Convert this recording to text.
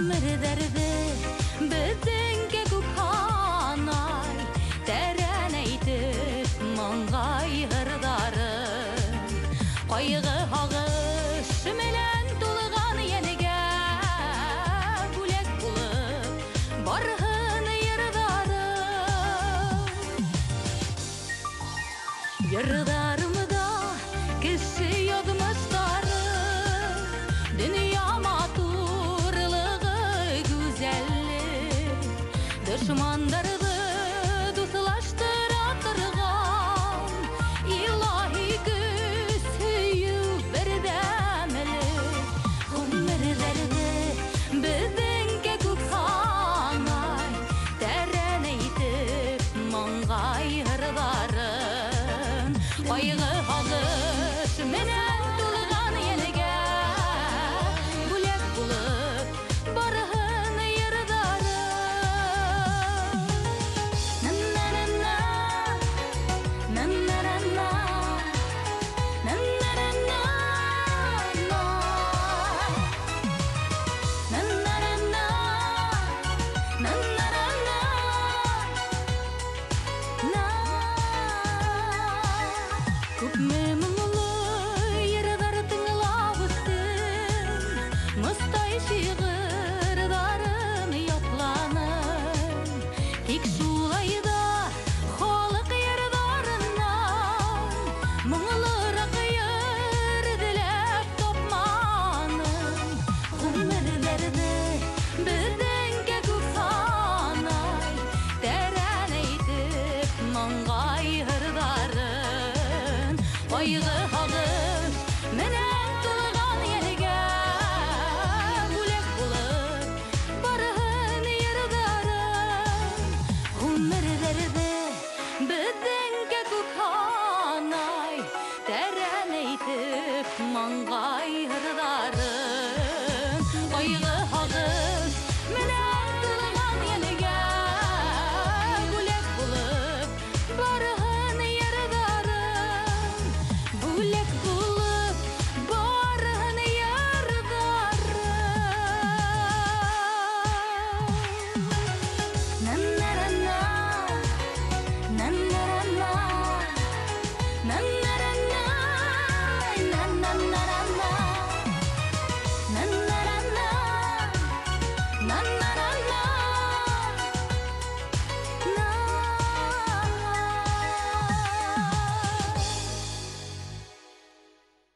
Күмірдерді біздіңге күпханай, тәрән әйтіп маңғай ғырдарын. Қайғы ағыш менен тулыған енеге бүлек болып барғын ердарын. Ердарымда кіші язмыштары, дүния матурлығы güzellik, дұшмандарды дұсылаштыра тұрған илаһи күз сүйүү бірдәмілік. Ғұмырларды біздіңге күпханай, тәрән әйтіп маңғай ғырдарын. Қайғы ағыш менен тулыған енеге бүлек болып барғын ердарын. На-на-на-на, на-на-на-на, на-на-на-на, на-на-на-на, на-на-на-на. Күпме мұңлы ердар тыңлабыстың, мұстай шиғырдарын ятланын. Тек шулайда халық ердарынан мұңлырақ ерділеп топманын. Ғұмырларды біздіңге күпханай, тәрән әйтіп маңғай ғырдарын. Қайғы